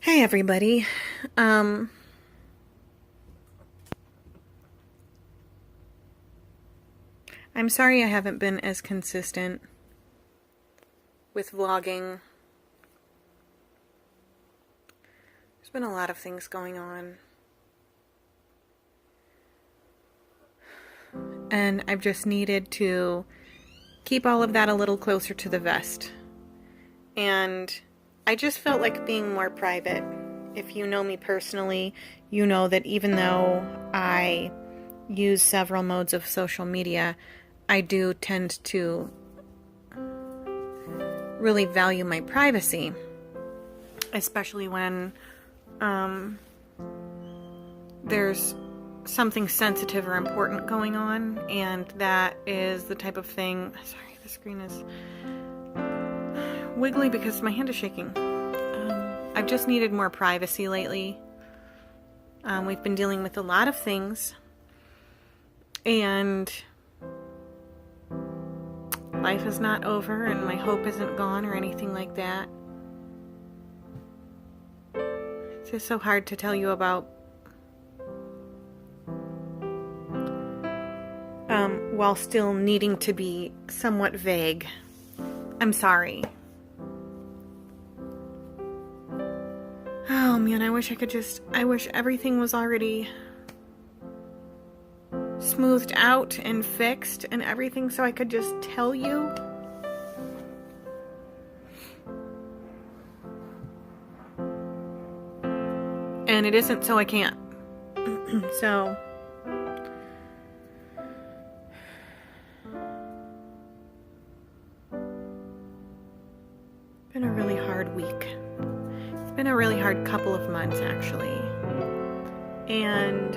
Hey everybody. Um I'm sorry I haven't been as consistent with vlogging. There's been a lot of things going on. And I've just needed to keep all of that a little closer to the vest. And I just felt like being more private. If you know me personally, you know that even though I use several modes of social media, I do tend to really value my privacy, especially when there's something sensitive or important going on, and that is the type of thing. Sorry, the screen is wiggly because my hand is shaking. I've just needed more privacy lately. We've been dealing with a lot of things, and life is not over, and my hope isn't gone or anything like that. It's just so hard to tell you about while still needing to be somewhat vague. I'm sorry. Oh man, I wish everything was already smoothed out and fixed and everything so I could just tell you. And it isn't, so I can't. So been a really hard week. It's been a really hard couple of months, actually. And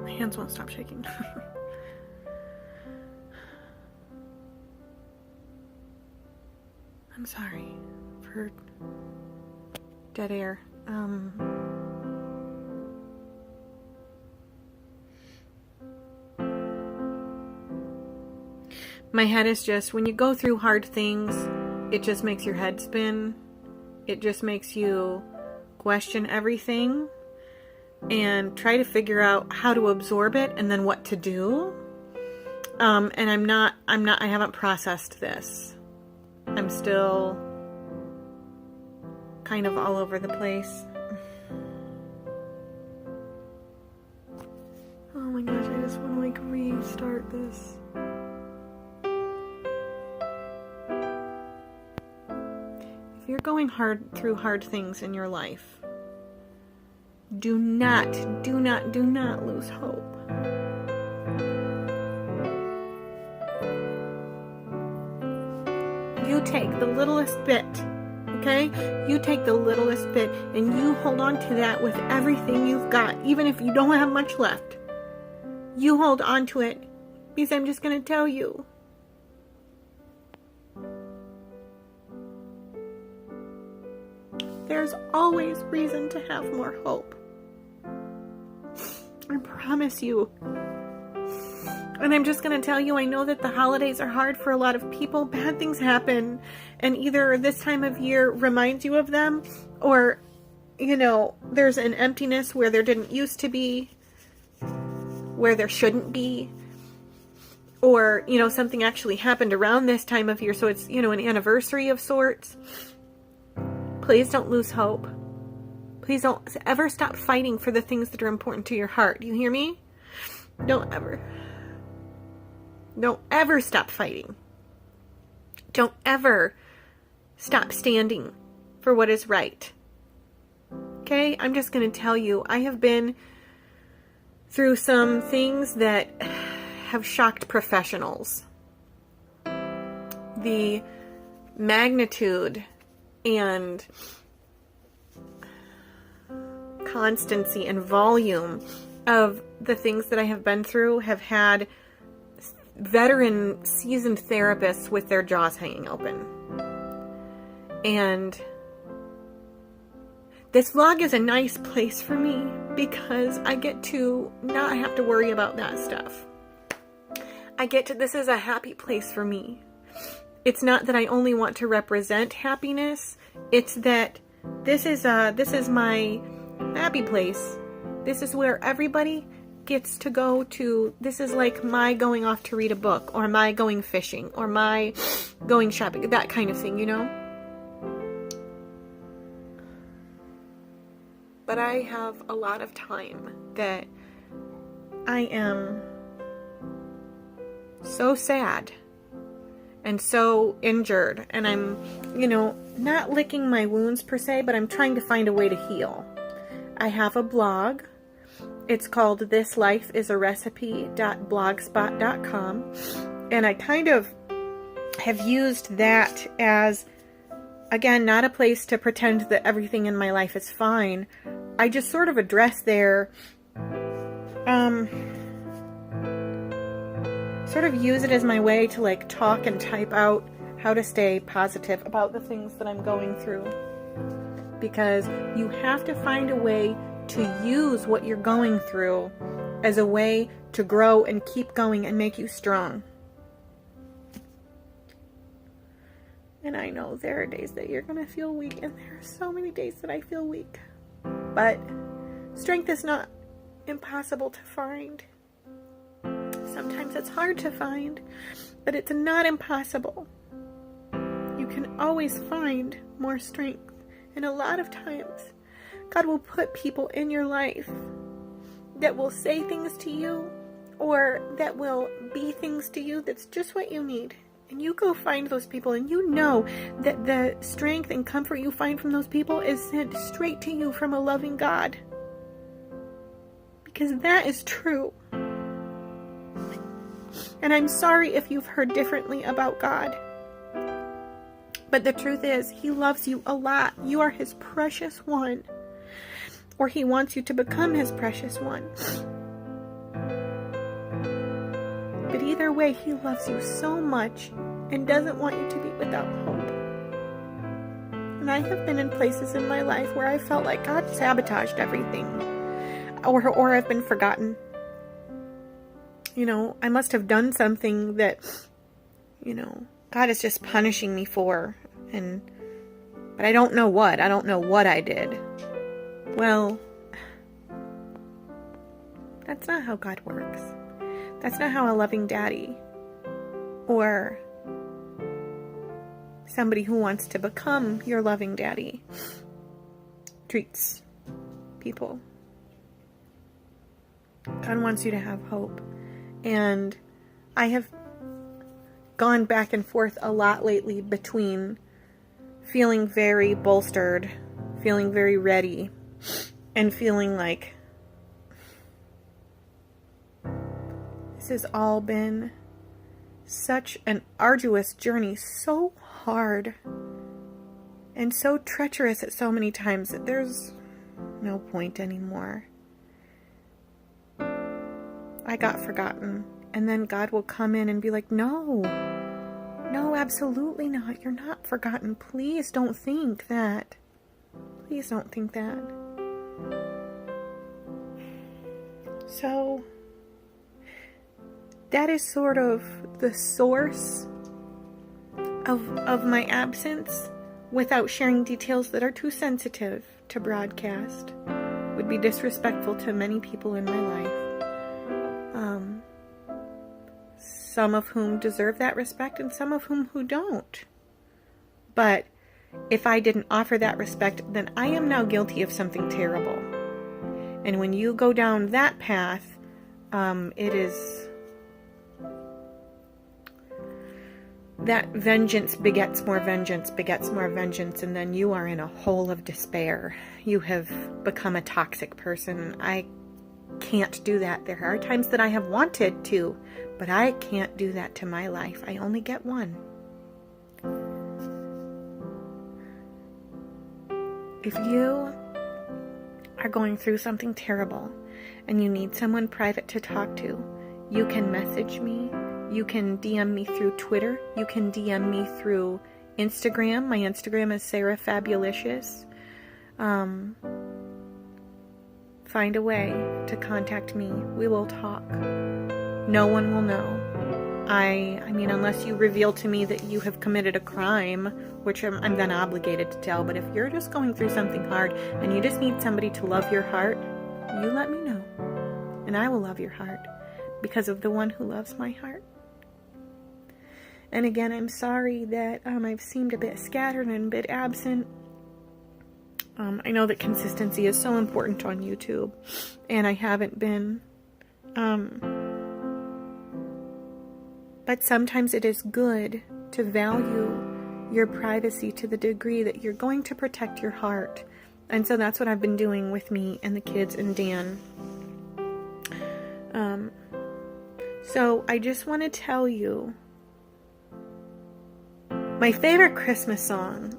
my hands won't stop shaking. I'm sorry for dead air. My head is just, when you go through hard things, it just makes your head spin. It just makes you question everything and try to figure out how to absorb it and then what to do. And I haven't processed this. I'm still kind of all over the place. Oh my gosh, I just want to like restart this. If you're going through hard things in your life, do not lose hope. You take the littlest bit, okay? You take the littlest bit and you hold on to that with everything you've got, even if you don't have much left. You hold on to it, because I'm just going to tell you. There's always reason to have more hope. I promise you. And I'm just going to tell you, I know that the holidays are hard for a lot of people. Bad things happen. And either this time of year reminds you of them, or, there's an emptiness where there didn't used to be, where there shouldn't be. Or, something actually happened around this time of year, so it's, an anniversary of sorts. Please don't lose hope. Please don't ever stop fighting for the things that are important to your heart. Do you hear me? Don't ever stop fighting. Don't ever stop standing for what is right. Okay? I'm just going to tell you, I have been through some things that have shocked professionals. The magnitude and constancy and volume of the things that I have been through have had veteran, seasoned therapists with their jaws hanging open. And this vlog is a nice place for me because I get to not have to worry about that stuff. this is a happy place for me. It's not that I only want to represent happiness. It's that this is my happy place. This is where everybody gets to go to. This is like my going off to read a book, or my going fishing, or my going shopping, that kind of thing, you know? But I have a lot of time that I am so sad and so injured, and I'm, not licking my wounds per se, but I'm trying to find a way to heal. I have a blog. It's called thislifeisaRecipe.blogspot.com, and I kind of have used that as, again, not a place to pretend that everything in my life is fine. I just sort of address there, sort of use it as my way to like talk and type out how to stay positive about the things that I'm going through. Because you have to find a way to use what you're going through as a way to grow and keep going and make you strong. And I know there are days that you're going to feel weak, and there are so many days that I feel weak. But strength is not impossible to find. Sometimes it's hard to find, but it's not impossible. You can always find more strength. And a lot of times, God will put people in your life that will say things to you, or that will be things to you that's just what you need. And you go find those people, and you know that the strength and comfort you find from those people is sent straight to you from a loving God. Because that is true. And I'm sorry if you've heard differently about God. But the truth is, He loves you a lot. You are His precious one. Or He wants you to become His precious one. But either way, He loves you so much and doesn't want you to be without hope. And I have been in places in my life where I felt like God sabotaged everything. Or I've been forgotten. I must have done something that, God is just punishing me for. But I don't know what. I don't know what I did. Well, that's not how God works. That's not how a loving daddy or somebody who wants to become your loving daddy treats people. God wants you to have hope. And I have gone back and forth a lot lately between feeling very bolstered, feeling very ready, and feeling like this has all been such an arduous journey, so hard and so treacherous at so many times that there's no point anymore. I got forgotten, and then God will come in and be like, no, absolutely not. You're not forgotten. Please don't think that. Please don't think that. So that is sort of the source of my absence, without sharing details that are too sensitive to broadcast. Would be disrespectful to many people in my life. Some of whom deserve that respect and some of whom who don't. But if I didn't offer that respect, then I am now guilty of something terrible. And when you go down that path, it is that vengeance begets more vengeance, begets more vengeance, and then you are in a hole of despair. You have become a toxic person. I can't do that. There are times that I have wanted to, but I can't do that to my life. I only get one. If you are going through something terrible and you need someone private to talk to, you can message me. You can DM me through Twitter. You can DM me through Instagram. My Instagram is Sarah Fabulicious. Find a way to contact me. We will talk. No one will know. I mean, unless you reveal to me that you have committed a crime, which I'm then obligated to tell, but if you're just going through something hard and you just need somebody to love your heart, you let me know. And I will love your heart because of the one who loves my heart. And again, I'm sorry that I've seemed a bit scattered and a bit absent. I know that consistency is so important on YouTube, and I haven't been. But sometimes it is good to value your privacy to the degree that you're going to protect your heart. And so that's what I've been doing with me and the kids and Dan. So I just want to tell you my favorite Christmas song,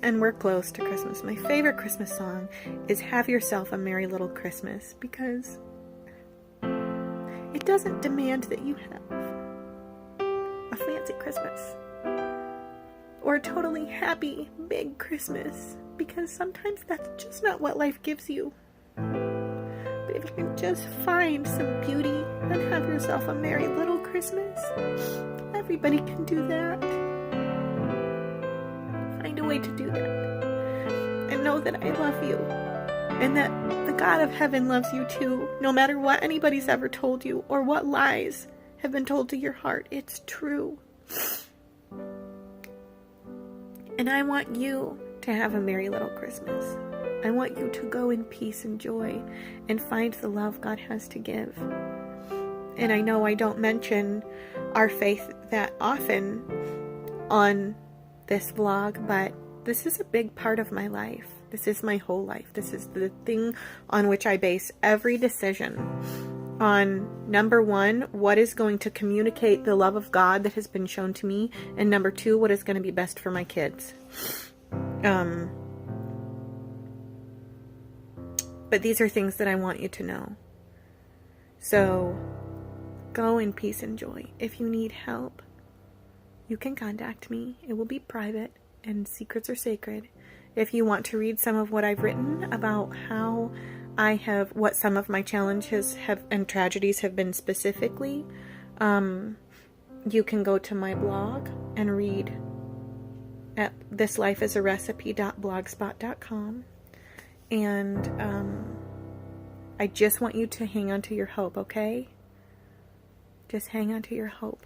and we're close to Christmas, my favorite Christmas song is Have Yourself a Merry Little Christmas, because it doesn't demand that you have a fancy Christmas or a totally happy big Christmas, because sometimes that's just not what life gives you. But if you can just find some beauty and have yourself a merry little Christmas, everybody can do that. Find a way to do that. And know that I love you. And that the God of heaven loves you too. No matter what anybody's ever told you or what lies have been told to your heart, it's true. And I want you to have a merry little Christmas. I want you to go in peace and joy and find the love God has to give. And I know I don't mention our faith that often on this vlog, but this is a big part of my life. This is my whole life. This is the thing on which I base every decision on, number one, what is going to communicate the love of God that has been shown to me, and number two, what is going to be best for my kids. But these are things that I want you to know. So go in peace and joy. If you need help, you can contact me. It will be private, and secrets are sacred. If you want to read some of what I've written about how what some of my challenges have and tragedies have been specifically, you can go to my blog and read at thislifeisarecipe.blogspot.com. And I just want you to hang on to your hope, okay? Just hang on to your hope.